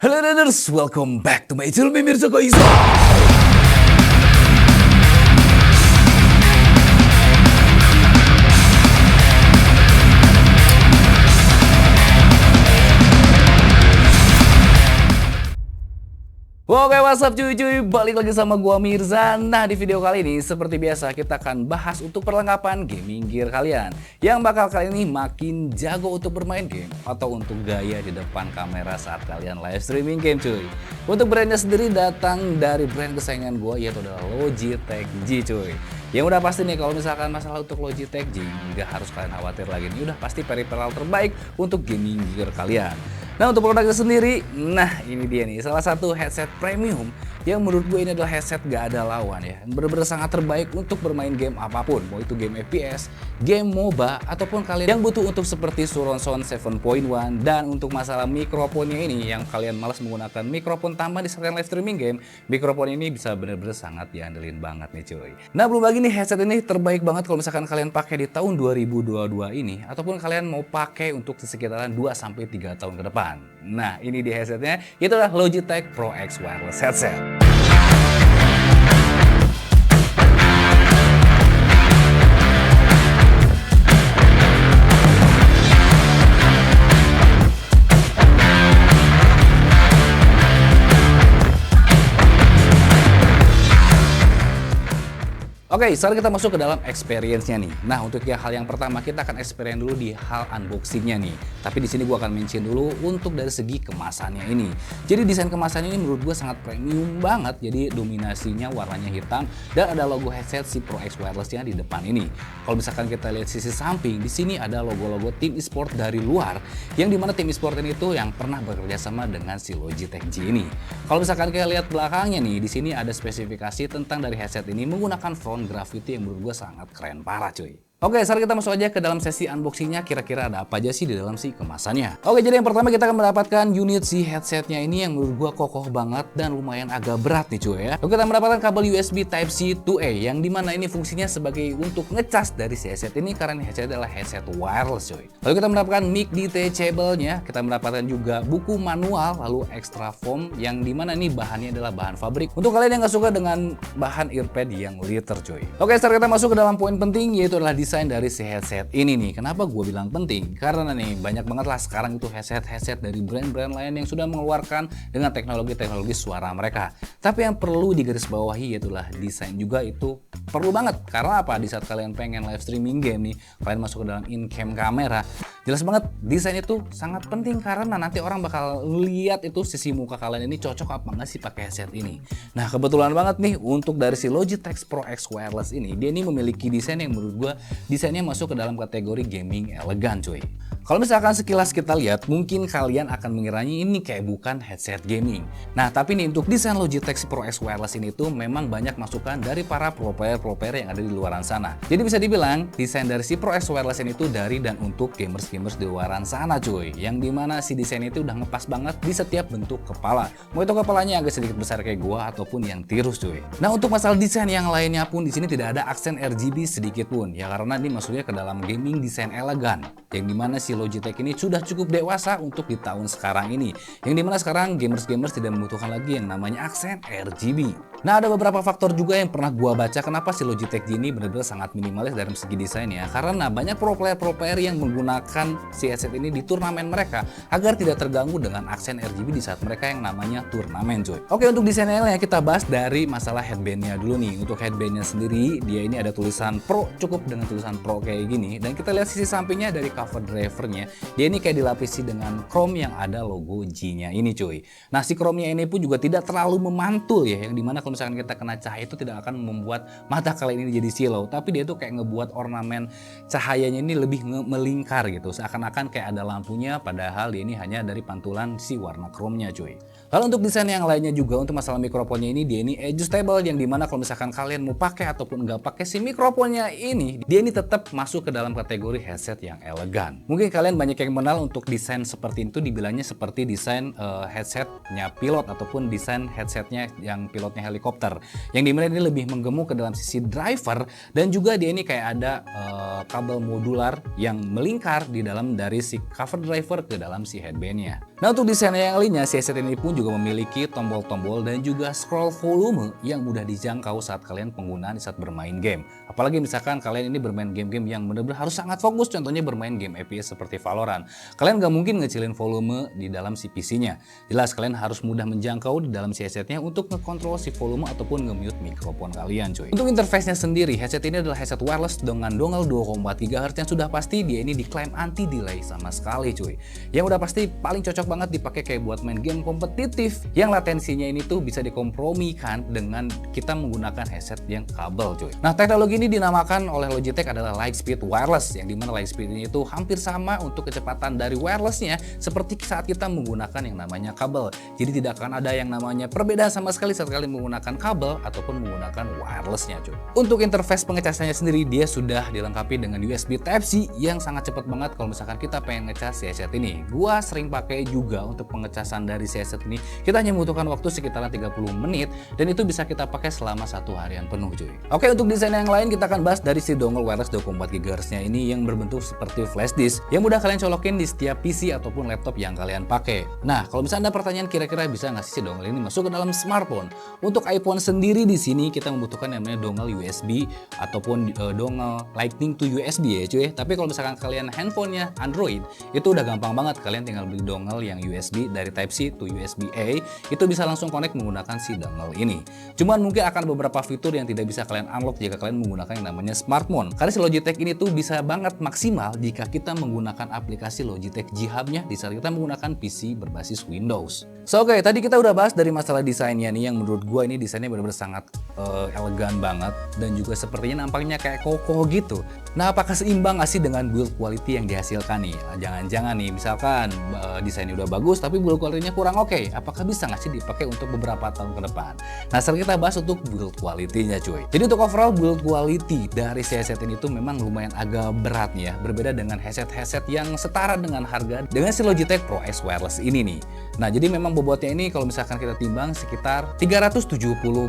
Halo Raiders, welcome back to my channel Mimir Joko Iso. Oke, what's up cuy-cuy, balik lagi sama gua Mirza. Nah, di video kali ini seperti biasa kita akan bahas untuk perlengkapan gaming gear kalian yang bakal kali ini makin jago untuk bermain game atau untuk gaya di depan kamera saat kalian live streaming game cuy. Untuk brandnya sendiri datang dari brand kesayangan gua, yaitu adalah Logitech G cuy. Yang udah pasti nih, kalau misalkan masalah untuk Logitech G nggak harus kalian khawatir lagi nih, udah pasti peripheral terbaik untuk gaming gear kalian. Nah, untuk produknya sendiri, nah ini dia nih, salah satu headset premium yang menurut gue ini adalah headset gak ada lawan ya. Bener-bener sangat terbaik untuk bermain game apapun, mau itu game FPS, game MOBA, ataupun kalian yang butuh untuk seperti Surround Sound 7.1. Dan untuk masalah mikrofonnya ini, yang kalian malas menggunakan mikrofon tambah di saat live streaming game, mikrofon ini bisa bener-bener sangat diandelin banget nih cuy. Nah, belum lagi nih, headset ini terbaik banget kalau misalkan kalian pakai di tahun 2022 ini, ataupun kalian mau pakai untuk sekitaran 2-3 tahun ke depan. Nah, ini di headsetnya, itu adalah Logitech Pro X Wireless Headset. Oke, sekarang kita masuk ke dalam experience-nya nih. Nah, untuk hal yang pertama kita akan experience dulu di hal unboxing-nya nih. Tapi di sini gua akan mention dulu untuk dari segi kemasannya ini. Jadi desain kemasannya ini menurut gua sangat premium banget. Jadi dominasinya warnanya hitam dan ada logo headset si Pro X Wireless-nya di depan ini. Kalau misalkan kita lihat sisi samping, di sini ada logo-logo tim e-sport dari luar, yang dimana tim e-sport ini tuh yang pernah bekerja sama dengan si Logitech G ini. Kalau misalkan kita lihat belakangnya nih, di sini ada spesifikasi tentang dari headset ini menggunakan front graffiti yang menurut gue sangat keren parah cuy. Oke, sekarang kita masuk aja ke dalam sesi unboxingnya, kira-kira ada apa aja sih di dalam si kemasannya. Oke, jadi yang pertama kita akan mendapatkan unit si headsetnya ini yang menurut gua kokoh banget dan lumayan agak berat nih cuy ya. Oke, kita mendapatkan kabel USB Type-C 2A yang dimana ini fungsinya sebagai untuk ngecas dari si headset ini karena headset adalah headset wireless cuy. Lalu kita mendapatkan mic detachable-nya, kita mendapatkan juga buku manual, lalu extra foam yang dimana ini bahannya adalah bahan fabrik. Untuk kalian yang nggak suka dengan bahan earpad yang liter cuy. Oke, sekarang kita masuk ke dalam poin penting, yaitu adalah desain dari si headset ini nih. Kenapa gue bilang penting? Karena nih banyak banget lah sekarang itu headset dari brand-brand lain yang sudah mengeluarkan dengan teknologi-teknologi suara mereka. Tapi yang perlu digarisbawahi yaitulah desain juga itu perlu banget. Karena apa? Di saat kalian pengen live streaming game nih, kalian masuk ke dalam in-cam kamera, jelas banget desain itu sangat penting karena nanti orang bakal lihat itu sisi muka kalian ini cocok apa enggak sih pakai headset ini. Nah, kebetulan banget nih untuk dari si Logitech Pro X Wireless ini, dia ini memiliki desain yang menurut gue desainnya masuk ke dalam kategori gaming elegan cuy. Kalau misalkan sekilas kita lihat, mungkin kalian akan mengiranya ini kayak bukan headset gaming. Nah, tapi nih untuk desain Logitech Pro X Wireless ini tuh memang banyak masukan dari para pro player yang ada di luaran sana. Jadi bisa dibilang desain dari si Pro X Wireless ini tuh dari dan untuk gamers-gamers di luaran sana cuy. Yang dimana si desain itu udah ngepas banget di setiap bentuk kepala. Mau itu kepalanya agak sedikit besar kayak gua ataupun yang tirus cuy. Nah, untuk masalah desain yang lainnya pun di sini tidak ada aksen RGB sedikit pun. Ya karena ini maksudnya ke dalam gaming desain elegan. Yang dimana si Logitech ini sudah cukup dewasa untuk di tahun sekarang ini. Yang dimana sekarang gamers-gamers tidak membutuhkan lagi yang namanya aksen RGB. Nah, ada beberapa faktor juga yang pernah gua baca kenapa si Logitech G ini benar-benar sangat minimalis dalam segi desainnya. Karena banyak pro player yang menggunakan si headset ini di turnamen mereka agar tidak terganggu dengan aksen RGB di saat mereka yang namanya turnamen cuy. Oke, untuk desainnya yang kita bahas dari masalah headbandnya dulu nih. Untuk headbandnya sendiri, dia ini ada tulisan Pro, cukup dengan tulisan Pro kayak gini. Dan kita lihat sisi sampingnya dari cover drivernya, dia ini kayak dilapisi dengan chrome yang ada logo G-nya ini cuy. Nah, si chrome-nya ini pun juga tidak terlalu memantul ya, yang dimana kalau misalkan kita kena cahaya itu tidak akan membuat mata kalian ini jadi silau, tapi dia tuh kayak ngebuat ornamen cahayanya ini lebih melingkar gitu, seakan-akan kayak ada lampunya, padahal dia ini hanya dari pantulan si warna chrome-nya cuy. Lalu untuk desain yang lainnya juga untuk masalah mikrofonnya ini, dia ini adjustable, yang dimana kalau misalkan kalian mau pakai ataupun nggak pakai si mikrofonnya ini, dia ini tetap masuk ke dalam kategori headset yang elegan. Mungkin mungkin kalian banyak yang mengenal untuk desain seperti itu dibilangnya seperti desain headsetnya pilot ataupun desain headsetnya yang pilotnya helikopter. Yang dimana ini lebih menggemuk ke dalam sisi driver dan juga dia ini kayak ada kabel modular yang melingkar di dalam dari si cover driver ke dalam si headbandnya. Nah untuk desainnya yang lainnya, si headset ini pun juga memiliki tombol-tombol dan juga scroll volume yang mudah dijangkau saat kalian penggunaan saat bermain game. Apalagi misalkan kalian ini bermain game-game yang benar-benar harus sangat fokus, contohnya bermain game FPS seperti Valorant. Kalian nggak mungkin ngecilin volume di dalam si PC-nya. Jelas kalian harus mudah menjangkau di dalam si headsetnya untuk ngekontrol si volume ataupun nge-mute mikrofon kalian cuy. Untuk interface-nya sendiri, headset ini adalah headset wireless dengan dongle 2,4 GHz yang sudah pasti dia ini diklaim anti delay sama sekali cuy. Yang udah pasti paling cocok banget dipakai kayak buat main game kompetitif yang latensinya ini tuh bisa dikompromikan dengan kita menggunakan headset yang kabel cuy. Nah teknologi ini dinamakan oleh Logitech adalah Lightspeed Wireless, yang dimana Lightspeed ini itu hampir sama untuk kecepatan dari wirelessnya seperti saat kita menggunakan yang namanya kabel. Jadi tidak akan ada yang namanya perbedaan sama sekali saat kalian menggunakan kabel ataupun menggunakan wirelessnya cuy. Untuk interface pengecasannya sendiri, dia sudah dilengkapi dengan USB Type-C yang sangat cepat banget kalau misalkan kita pengen ngecas si headset ini. Gua sering pakai juga untuk pengecasan dari si headset ini. Kita hanya membutuhkan waktu sekitaran 30 menit dan itu bisa kita pakai selama 1 harian penuh cuy. Oke, untuk desain yang lain kita akan bahas dari si dongle wireless 2,4 GHz-nya ini yang berbentuk seperti flash disk yang mudah kalian colokin di setiap PC ataupun laptop yang kalian pakai. Nah, kalau misalnya ada pertanyaan kira-kira bisa nggak sih si dongle ini masuk ke dalam smartphone? Untuk iPhone sendiri di sini kita membutuhkan yang namanya dongle USB ataupun dongle Lightning to USB ya cuy. Tapi kalau misalkan kalian handphonenya Android, itu udah gampang banget, kalian tinggal beli dongle yang USB dari Type-C to USB-A, itu bisa langsung connect menggunakan si dongle ini. Cuman mungkin akan beberapa fitur yang tidak bisa kalian unlock jika kalian menggunakan yang namanya Smart Mode. Karena si Logitech ini tuh bisa banget maksimal jika kita menggunakan aplikasi Logitech G Hub-nya di saat kita menggunakan PC berbasis Windows. So oke, tadi kita udah bahas dari masalah desainnya nih, yang menurut gua ini desainnya benar-benar sangat elegan banget dan juga sepertinya nampaknya kayak kokoh gitu. Nah, apakah seimbang nggak sih dengan build quality yang dihasilkan nih? Jangan-jangan nih, misalkan desainnya udah bagus tapi build quality-nya kurang oke. Apakah bisa nggak sih dipakai untuk beberapa tahun ke depan? Nah, sekarang kita bahas untuk build quality-nya cuy. Jadi untuk overall build quality dari si headset ini tuh memang lumayan agak berat nih ya. Berbeda dengan headset-headset yang setara dengan harga dengan si Logitech Pro X Wireless ini nih. Nah, jadi memang bobotnya ini kalau misalkan kita timbang sekitar 370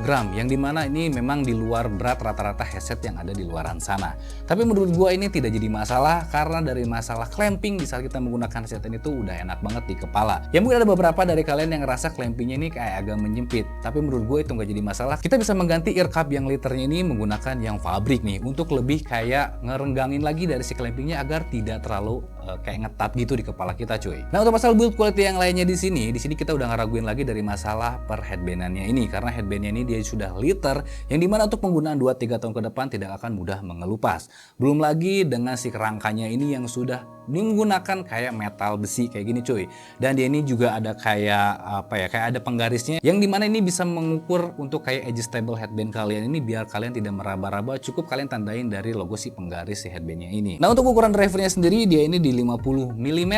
gram, yang dimana ini memang di luar berat rata-rata headset yang ada di luaran sana. Tapi menurut gua ini tidak jadi masalah karena dari masalah clamping di saat kita menggunakan headset ini tuh udah enak banget di kepala. Ya mungkin ada beberapa dari kalian yang ngerasa clampingnya ini kayak agak menyempit, tapi menurut gue itu nggak jadi masalah. Kita bisa mengganti ear cup yang liternya ini menggunakan yang fabrik nih untuk lebih kayak ngerenggangin lagi dari si clampingnya agar tidak terlalu kayak ngetat gitu di kepala kita cuy. Nah untuk masalah build quality yang lainnya di sini kita udah ngeraguin lagi dari masalah per headbandannya ini, karena headbandnya ini dia sudah liter yang dimana untuk penggunaan 2-3 tahun ke depan tidak akan mudah mengelupas. Belum lagi dengan si kerangkanya ini yang sudah menggunakan kayak metal besi kayak gini cuy, dan dia ini juga ada kayak apa ya, kayak ada penggarisnya yang dimana ini bisa mengukur untuk kayak adjustable headband kalian ini biar kalian tidak meraba-raba, cukup kalian tandain dari logo si penggaris si headbandnya ini. Nah untuk ukuran drivernya sendiri dia ini di 50 mm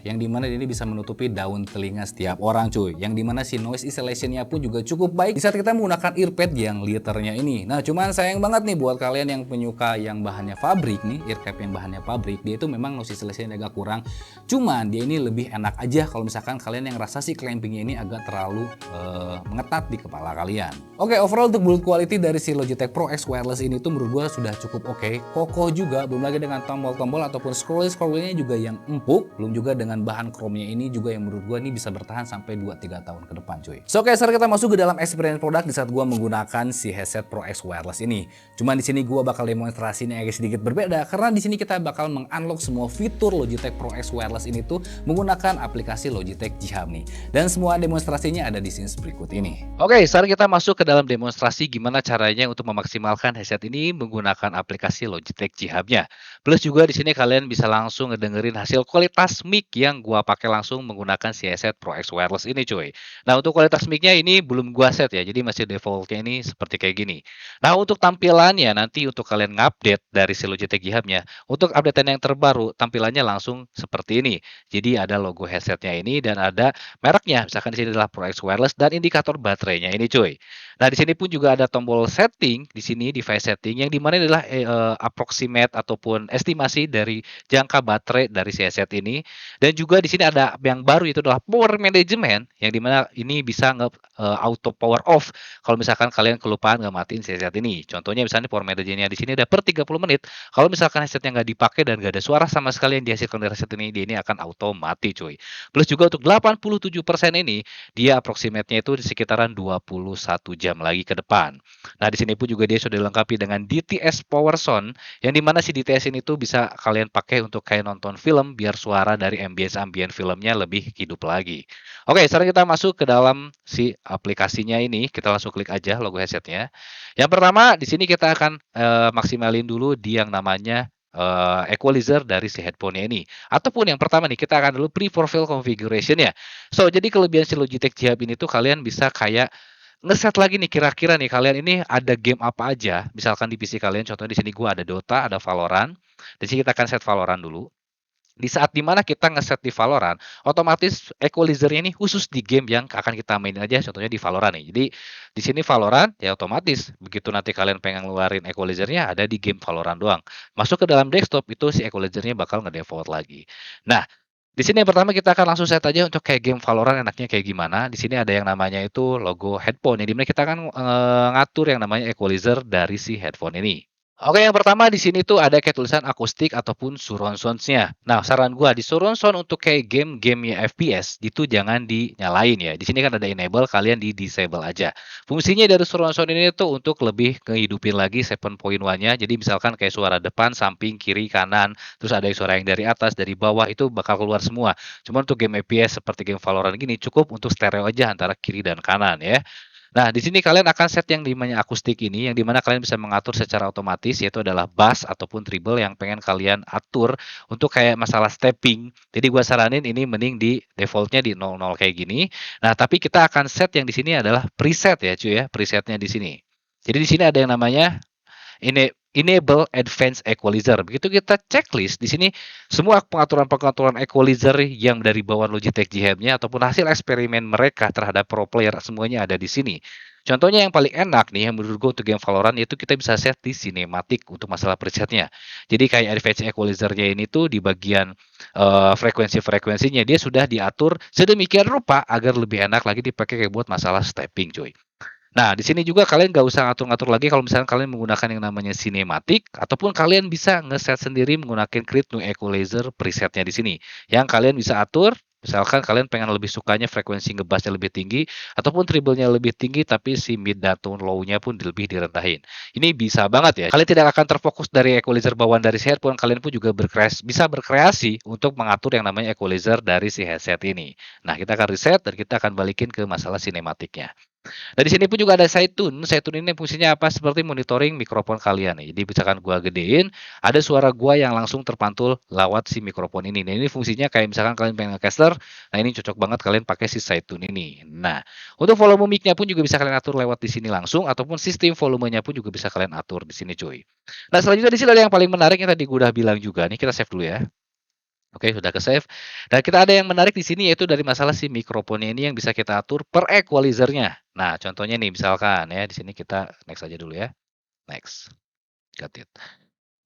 yang dimana ini bisa menutupi daun telinga setiap orang cuy, yang dimana si noise isolationnya pun juga cukup baik di saat kita menggunakan earpad yang liternya ini. Nah cuman sayang banget nih buat kalian yang penyuka yang bahannya pabrik nih, earcap yang bahannya pabrik, dia itu memang noise isolationnya agak kurang, cuman dia ini lebih enak aja kalau misalkan kalian yang rasa si clampingnya ini agak terlalu mengetat di kepala kalian. Oke, overall untuk build quality dari si Logitech Pro X Wireless ini tuh menurut gua sudah cukup oke, kokoh juga, belum lagi dengan tombol-tombol ataupun scroll-scrollnya juga yang empuk, belum juga dengan bahan chrome-nya ini juga yang menurut gua ini bisa bertahan sampai 2-3 tahun ke depan cuy. So oke, sekarang kita masuk ke dalam experience produk di saat gua menggunakan si headset Pro X Wireless ini. Cuman di sini gua bakal demonstrasinya agak sedikit berbeda karena di sini kita bakal mengunlock semua fitur Logitech Pro X Wireless ini tuh menggunakan aplikasi Logitech G Hub nih. Dan semua demonstrasinya ada di sini berikut ini. Oke, sekarang kita masuk ke dalam demonstrasi gimana caranya untuk memaksimalkan headset ini menggunakan aplikasi Logitech G Hub-nya. Plus juga di sini kalian bisa langsung ngedengerin hasil kualitas mic yang gua pakai langsung menggunakan si headset Pro X Wireless ini cuy. Nah, untuk kualitas mic-nya ini belum gua set ya, jadi masih default-nya ini seperti kayak gini. Nah, untuk tampilannya nanti untuk kalian ngupdate dari si Logitech G Hub-nya, untuk updatean yang terbaru tampilannya tampilannya langsung seperti ini. Jadi ada logo headsetnya ini dan ada mereknya. Misalkan di sini adalah ProX Wireless dan indikator baterainya ini cuy. Nah, di sini pun juga ada tombol setting di sini device setting yang di mana adalah approximate ataupun estimasi dari jangka baterai dari si headset ini. Dan juga di sini ada yang baru itu adalah power management yang di mana ini bisa auto power off kalau misalkan kalian kelupaan nggak matiin si headset ini. Contohnya misalnya power management-nya di sini ada per 30 menit. Kalau misalkan headsetnya nggak dipakai dan nggak ada suara sama sekali yang dihasilkan dari headset ini, dia ini akan auto mati cuy. Plus juga untuk 87% ini, dia approximate-nya itu di sekitaran 21 jam lagi ke depan. Nah, di sini pun juga dia sudah dilengkapi dengan DTS Power Sound, yang di mana si DTS ini tuh bisa kalian pakai untuk kayak nonton film, biar suara dari ambient filmnya lebih hidup lagi. Oke, sekarang kita masuk ke dalam si aplikasinya ini, kita langsung klik aja logo headsetnya. Yang pertama, di sini kita akan maksimalin dulu di yang namanya equalizer dari si headphone-nya ini. Ataupun yang pertama nih, kita akan dulu pre-profile configuration ya. So, jadi kelebihan si Logitech G Hub ini tuh kalian bisa kayak ngeset lagi nih kira-kira nih kalian ini ada game apa aja, misalkan di PC kalian contohnya di sini gua ada Dota, ada Valorant. Di sini kita akan set Valorant dulu. Di saat dimana kita ngeset di Valorant, otomatis equalizer-nya ini khusus di game yang akan kita mainin aja, contohnya di Valorant nih. Jadi di sini Valorant ya otomatis begitu nanti kalian pengen ngeluarin equalizer-nya ada di game Valorant doang. Masuk ke dalam desktop itu si equalizer-nya bakal nge-default lagi. Nah, di sini yang pertama kita akan langsung set aja untuk kayak game Valorant enaknya kayak gimana. Di sini ada yang namanya itu logo headphone, yang di mana kita akan ngatur yang namanya equalizer dari si headphone ini. Oke, yang pertama di sini tuh ada kayak tulisan akustik ataupun surround sounds-nya. Nah, saran gua di surround sound untuk kayak game-game ya FPS itu jangan dinyalain ya. Di sini kan ada enable, kalian di disable aja. Fungsinya dari surround sound ini tuh untuk lebih ngehidupin lagi 7.1-nya. Jadi misalkan kayak suara depan, samping, kiri, kanan, terus ada suara yang dari atas, dari bawah itu bakal keluar semua. Cuma untuk game FPS seperti game Valorant gini cukup untuk stereo aja antara kiri dan kanan ya. Nah, di sini kalian akan set yang namanya akustik ini, yang di mana kalian bisa mengatur secara otomatis, yaitu adalah bass ataupun treble yang pengen kalian atur untuk kayak masalah stepping. Jadi gua saranin ini mending di default-nya di 00 kayak gini. Nah, tapi kita akan set yang di sini adalah preset ya, cuy ya, presetnya di sini. Jadi di sini ada yang namanya enable advanced equalizer. Begitu kita checklist di sini semua pengaturan-pengaturan equalizer yang dari bawaan Logitech G Hub-nya ataupun hasil eksperimen mereka terhadap pro player semuanya ada di sini. Contohnya yang paling enak nih yang menurut gue untuk game Valorant yaitu kita bisa set di cinematic untuk masalah presetnya. Jadi kayak advanced equalizer-nya ini tuh di bagian frekuensi-frekuensinya dia sudah diatur sedemikian rupa agar lebih enak lagi dipakai kayak buat masalah stepping cuy. Nah, di sini juga kalian nggak usah ngatur-ngatur lagi kalau misalnya kalian menggunakan yang namanya cinematic ataupun kalian bisa ngeset sendiri menggunakan Create New Equalizer presetnya di sini. Yang kalian bisa atur, misalkan kalian pengen lebih sukanya frekuensi ngebassnya lebih tinggi ataupun treble-nya lebih tinggi tapi si mid dan tone low-nya pun lebih direndahin. Ini bisa banget ya. Kalian tidak akan terfokus dari equalizer bawaan dari si headphone, kalian pun juga bisa berkreasi untuk mengatur yang namanya equalizer dari si headset ini. Nah, kita akan reset dan kita akan balikin ke masalah sinematiknya. Nah, di sini pun juga ada side tune. Side tune ini fungsinya apa? Seperti monitoring mikrofon kalian nih. Jadi misalkan gua gedein, ada suara gua yang langsung terpantul lewat si mikrofon ini. Nah, ini fungsinya kayak misalkan kalian pengen nge-caster, nah ini cocok banget kalian pakai si side tune ini. Nah, untuk volume mic-nya pun juga bisa kalian atur lewat di sini langsung ataupun sistem volumenya pun juga bisa kalian atur di sini, cuy. Nah, selanjutnya di sini ada yang paling menarik yang tadi gua udah bilang juga nih, kita save dulu ya. Oke, sudah ke-save. Dan kita ada yang menarik di sini yaitu dari masalah si mikrofonnya ini yang bisa kita atur per equalizer-nya. Nah, contohnya nih misalkan ya, di sini kita next aja dulu ya. Next. Got it.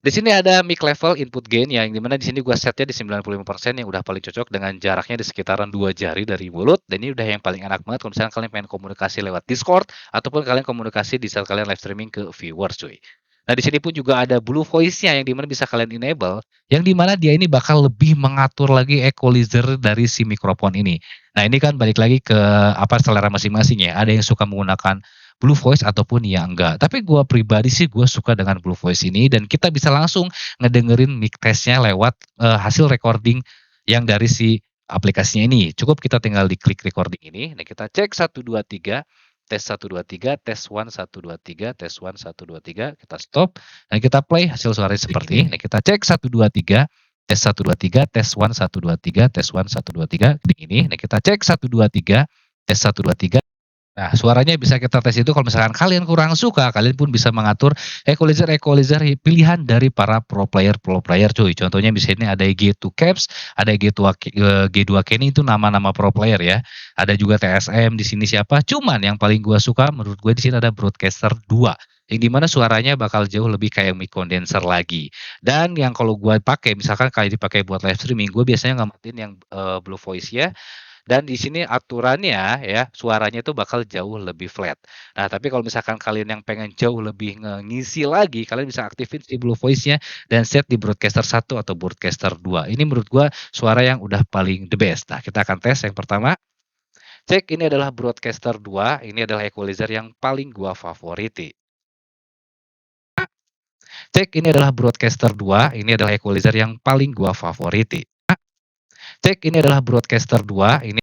Di sini ada mic level input gain yang dimana di sini gua setnya di 95% yang udah paling cocok dengan jaraknya di sekitaran 2 jari dari mulut dan ini udah yang paling enak banget kalau misalnya kalian pengen komunikasi lewat Discord ataupun kalian komunikasi di saat kalian live streaming ke viewers, cuy. Nah, di sini pun juga ada blue voice-nya yang dimana bisa kalian enable, yang dimana dia ini bakal lebih mengatur lagi equalizer dari si mikrofon ini. Nah, ini kan balik lagi ke apa selera masing-masing ya. Ada yang suka menggunakan blue voice ataupun yang enggak. Tapi gua pribadi sih gua suka dengan blue voice ini dan kita bisa langsung ngedengerin mic test-nya lewat hasil recording yang dari si aplikasinya ini. Cukup kita tinggal diklik recording ini. Nah, kita cek 1 2 3 tes 1 2 3 tes 1 1 2 3 tes 1 1 2 3 kita stop dan kita play hasil suaranya seperti ini. Nah, kita cek 1 2 3 tes 1 2 3 tes 1 1 2 3 tes 1 1 2 3 ini. Nah, kita cek 1 2 3 tes 1 2 3 Nah, suaranya bisa kita tes itu kalau misalkan kalian kurang suka, kalian pun bisa mengatur equalizer pilihan dari para pro player cuy. Contohnya di sini ada G2 Caps, ada G2 Kenny itu nama-nama pro player ya. Ada juga TSM di sini siapa. Cuman yang paling gua suka menurut gue di sini ada Broadcaster 2 yang dimana suaranya bakal jauh lebih kayak mic condenser lagi. Dan yang kalau gua pakai misalkan kayak dipakai buat live streaming, gue biasanya ngamatin yang Blue Voice ya dan di sini aturannya ya, suaranya itu bakal jauh lebih flat. Nah, tapi kalau misalkan kalian yang pengen jauh lebih ngisi lagi, kalian bisa aktifin si Blue Voice-nya dan set di Broadcaster 1 atau Broadcaster 2. Ini menurut gua suara yang udah paling the best. Nah, kita akan tes yang pertama. Cek ini adalah Broadcaster 2, ini adalah equalizer yang paling gua favoriti. Cek ini adalah Broadcaster 2, ini adalah equalizer yang paling gua favoriti. Cek ini adalah Broadcaster 2, ini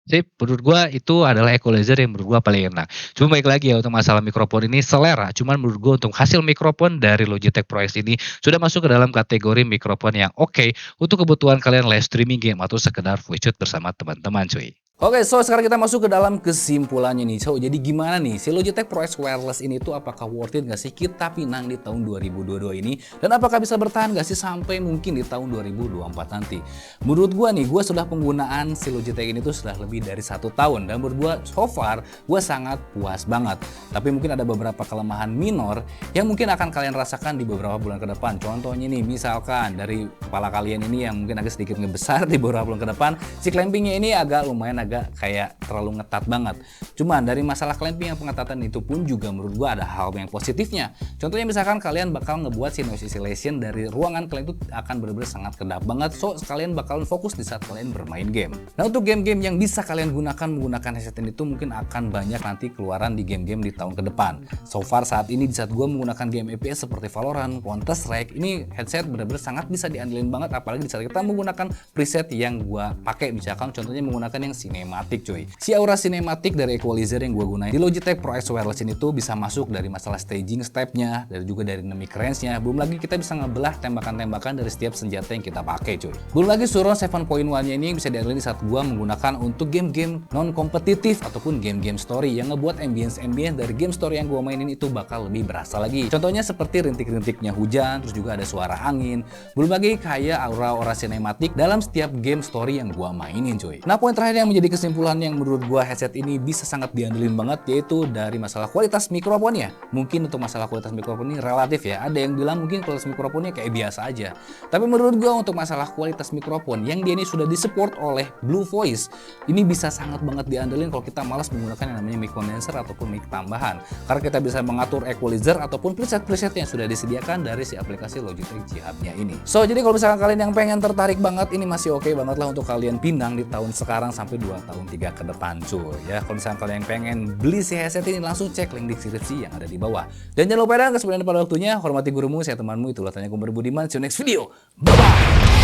sip, menurut gua itu adalah equalizer yang menurut gua paling enak. Cuma baik lagi ya untuk masalah mikrofon ini selera, cuman menurut gua untuk hasil mikrofon dari Logitech Pro X ini sudah masuk ke dalam kategori mikrofon yang oke untuk kebutuhan kalian live streaming game atau sekedar voice chat bersama teman-teman cuy. Oke, so sekarang kita masuk ke dalam kesimpulannya nih. So, jadi gimana nih si Logitech Pro X Wireless ini tuh apakah worth it nggak sih kita pinang di tahun 2022 ini? Dan apakah bisa bertahan nggak sih sampai mungkin di tahun 2024 nanti? Menurut gua nih, gua sudah penggunaan si Logitech ini tuh sudah lebih dari 1 tahun. Dan menurut gua so far, gua sangat puas banget. Tapi mungkin ada beberapa kelemahan minor yang mungkin akan kalian rasakan di beberapa bulan ke depan. Contohnya nih, misalkan dari kepala kalian ini yang mungkin agak sedikit ngebesar di beberapa bulan ke depan, si clampingnya ini agak lumayan agak kayak terlalu ngetat banget. Cuman dari masalah clamping yang pengetatan itu pun juga menurut gua ada hal yang positifnya. Contohnya misalkan kalian bakal ngebuat si noise isolation dari ruangan kalian itu akan benar-benar sangat kedap banget. So kalian bakalan fokus di saat kalian bermain game. Nah, untuk game-game yang bisa kalian gunakan menggunakan headset ini itu mungkin akan banyak nanti keluaran di game-game di tahun ke depan. So far saat ini di saat gua menggunakan game FPS seperti Valorant, Counter Strike, ini headset benar-benar sangat bisa diandelin banget, apalagi di saat kita menggunakan preset yang gua pakai, misalkan contohnya menggunakan yang cinematic cuy. Si aura cinematic dari equalizer yang gue gunain di Logitech Pro X Wireless ini tuh bisa masuk dari masalah staging stepnya, dari juga dari dynamic range-nya. Belum lagi kita bisa ngebelah tembakan-tembakan dari setiap senjata yang kita pakai cuy. Belum lagi Suron 7.1-nya ini bisa diandelin saat gue menggunakan untuk game-game non-kompetitif ataupun game-game story yang ngebuat ambience-ambience dari game story yang gue mainin itu bakal lebih berasa lagi. Contohnya seperti rintik-rintiknya hujan, terus juga ada suara angin. Belum lagi kayak aura-aura cinematic dalam setiap game story yang gue mainin cuy. Nah, poin terakhir yang menjadi kesimpulan yang menurut gua headset ini bisa sangat diandelin banget yaitu dari masalah kualitas mikrofonnya. Mungkin untuk masalah kualitas mikrofon ini relatif ya. Ada yang bilang mungkin kualitas mikrofonnya kayak biasa aja. Tapi menurut gua untuk masalah kualitas mikrofon yang dia ini sudah disupport oleh Blue Voice, ini bisa sangat banget diandelin kalau kita malas menggunakan yang namanya mic condenser ataupun mic tambahan. Karena kita bisa mengatur equalizer ataupun preset-preset yang sudah disediakan dari si aplikasi Logitech G Hub-nya ini. So, jadi kalau misalkan kalian yang pengen tertarik banget, ini masih oke banget lah untuk kalian pinang di tahun sekarang sampai 2 tahun 3 ke depan cuy ya. Kalau misalnya kalian pengen beli si headset ini, langsung cek link deskripsi yang ada di bawah. Dan jangan lupa dan kesebenarnya pada waktunya hormati gurumu, saya temanmu, itulah tanya gue Budiman. See you next video. Bye bye.